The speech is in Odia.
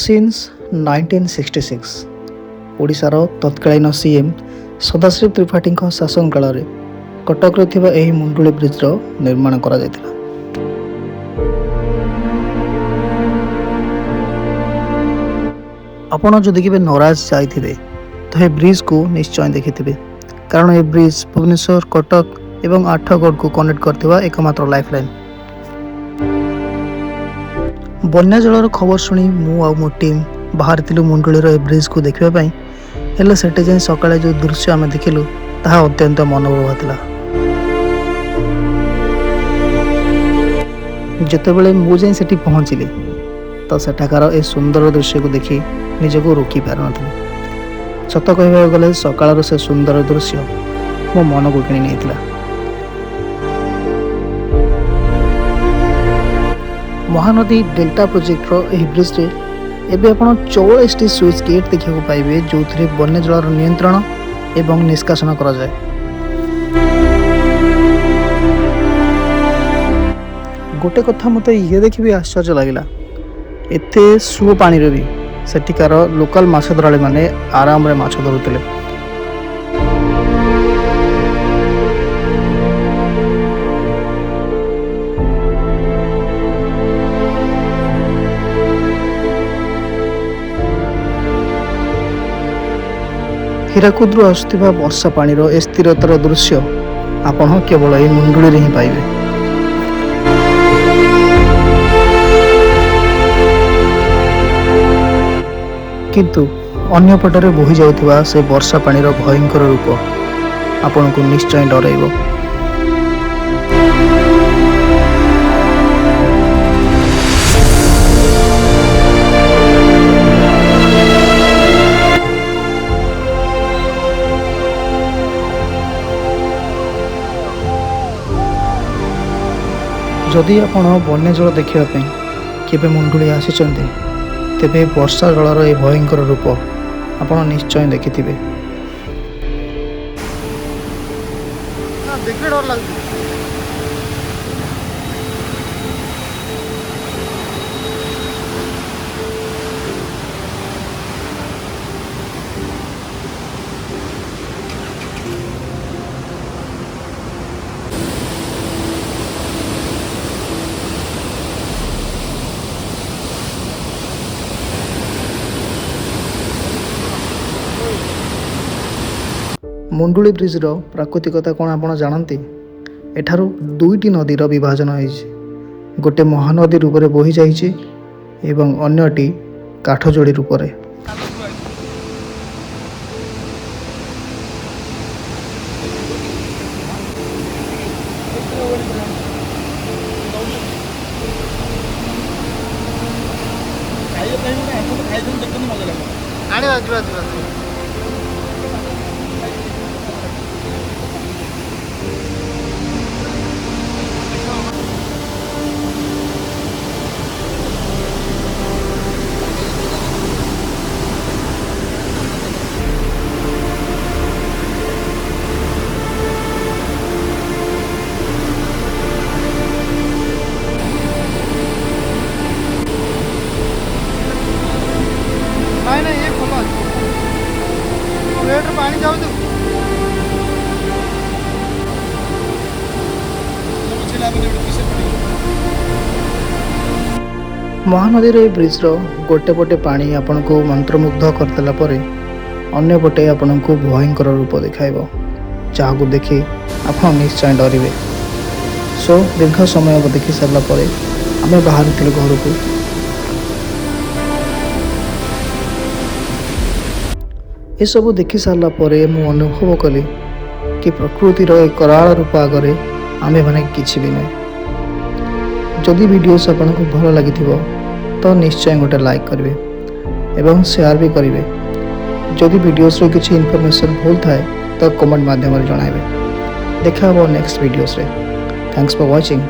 ସିନ୍ସ 1966 ଓଡ଼ିଶାର ତତ୍କାଳୀନ ସିଏମ୍ ସଦାଶିବ ତ୍ରିପାଠୀଙ୍କ ଶାସନ କାଳରେ କଟକରେ ଥିବା ଏହି ମୁଣ୍ଡୁଳି ବ୍ରିଜ୍ର ନିର୍ମାଣ କରାଯାଇଥିଲା। ଆପଣ ଯଦି କେବେ ନରାଜ ଯାଇଥିବେ ତ ଏ ବ୍ରିଜ୍କୁ ନିଶ୍ଚୟ ଦେଖିଥିବେ, କାରଣ ଏ ବ୍ରିଜ୍ ଭୁବନେଶ୍ୱର, କଟକ ଏବଂ ଆଠଗଡ଼କୁ କନେକ୍ଟ କରିଥିବା ଏକମାତ୍ର ଲାଇଫ୍ ଲାଇନ୍। ବନ୍ୟା ଜଳର ଖବର ଶୁଣି ମୁଁ ଆଉ ମୋ ଟିମ୍ ବାହାରିଥିଲୁ ମୁଣ୍ଡୁଳିର ଏ ବ୍ରିଜ୍କୁ ଦେଖିବା ପାଇଁ। ହେଲେ ସେଠି ଯାଇ ସକାଳେ ଯେଉଁ ଦୃଶ୍ୟ ଆମେ ଦେଖିଲୁ ତାହା ଅତ୍ୟନ୍ତ ମନୋଭବ ଥିଲା। ଯେତେବେଳେ ମୁଁ ଯାଇ ସେଠି ପହଞ୍ଚିଲି ତ ସେଠାକାର ଏ ସୁନ୍ଦର ଦୃଶ୍ୟକୁ ଦେଖି ନିଜକୁ ରୋକି ପାରିନଥିଲି। ସତ କହିବାକୁ ଗଲେ ସକାଳର ସେ ସୁନ୍ଦର ଦୃଶ୍ୟ ମୋ ମନକୁ କିଣି ନେଇଥିଲା। ମହାନଦୀ ଡେଲ୍ଟା ପ୍ରୋଜେକ୍ଟର ଏହି ବ୍ରିଜ୍ରେ ଏବେ ଆପଣ 44ଟି ସୁଇଚ୍ ଗେଟ୍ ଦେଖିବାକୁ ପାଇବେ, ଯେଉଁଥିରେ ବନ୍ୟା ଜଳର ନିୟନ୍ତ୍ରଣ ଏବଂ ନିଷ୍କାସନ କରାଯାଏ। ଗୋଟେ କଥା ମୋତେ ଇଏ ଦେଖି ବି ଆଶ୍ଚର୍ଯ୍ୟ ଲାଗିଲା, ଏତେ ସୁଅ ପାଣିରେ ବି ସେଠିକାର ଲୋକାଲ ମାଛ ଧରାଳୀମାନେ ଆରାମରେ ମାଛ ଧରୁଥିଲେ। ହୀରାକୁଦରୁ ଆସୁଥିବା ବର୍ଷା ପାଣିର ଏ ସ୍ଥିରତାର ଦୃଶ୍ୟ ଆପଣ କେବଳ ଏହି ମୁଣ୍ଡୁଳିରେ ହିଁ ପାଇବେ। କିନ୍ତୁ ଅନ୍ୟପଟରେ ବୋହି ଯାଉଥିବା ସେ ବର୍ଷା ପାଣିର ଭୟଙ୍କର ରୂପ ଆପଣଙ୍କୁ ନିଶ୍ଚୟ ଡରାଇବ। ଯଦି ଆପଣ ବନ୍ୟା ଜଳ ଦେଖିବା ପାଇଁ କେବେ ମୁଣ୍ଡୁଳି ଆସିଛନ୍ତି, ତେବେ ବର୍ଷା ଜଳର ଏହି ଭୟଙ୍କର ରୂପ ଆପଣ ନିଶ୍ଚୟ ଦେଖିଥିବେ। ଦେଖିଲେ ଡର ଲାଗୁଛି। ମୁଣ୍ଡୁଳି ବ୍ରିଜ୍ର ପ୍ରାକୃତିକତା କ'ଣ ଆପଣ ଜାଣନ୍ତି? ଏଠାରୁ ଦୁଇଟି ନଦୀର ବିଭାଜନ ହୋଇଛି। ଗୋଟେ ମହାନଦୀ ରୂପରେ ବୋହି ଯାଇଛି ଏବଂ ଅନ୍ୟଟି କାଠଯୋଡ଼ି ରୂପରେ। ପାଣି ଯାଉଛି ମହାନଦୀର ଏହି ବ୍ରିଜ୍ର ଗୋଟେ ପଟେ ପାଣି ଆପଣଙ୍କୁ ମନ୍ତ୍ରମୁଗ୍ଧ କରିଦେଲା ପରେ ଅନ୍ୟପଟେ ଆପଣଙ୍କୁ ଭୟଙ୍କର ରୂପ ଦେଖାଇବ, ଯାହାକୁ ଦେଖି ଆପଣ ନିଶ୍ଚୟ ଡରିବେ। ସୋ ଦୀର୍ଘ ସମୟ ଦେଖି ସାରିଲା ପରେ ଆମେ ବାହାରିଥିଲୁ ଘରକୁ। ଏସବୁ ଦେଖି ସାରିଲା ପରେ ମୁଁ ଅନୁଭବ କଲି କି ପ୍ରକୃତିର ଏ କରାଳ ରୂପ ଆଗରେ ଆମ୍ଭେମାନେ କିଛି ବି ନାହିଁ। ଯଦି ଭିଡ଼ିଓସ୍ ଆପଣଙ୍କୁ ଭଲ ଲାଗିଥିବ ତ ନିଶ୍ଚୟ ଗୋଟେ ଲାଇକ୍ କରିବେ ଏବଂ ସେୟାର ବି କରିବେ। ଯଦି ଭିଡ଼ିଓସ୍ରେ କିଛି ଇନଫର୍ମେସନ୍ ଭୁଲ ଥାଏ ତ କମେଣ୍ଟ ମାଧ୍ୟମରେ ଜଣାଇବେ। ଦେଖା ହେବ ନେକ୍ସଟ ଭିଡ଼ିଓସ୍ରେ। Thanks for watching.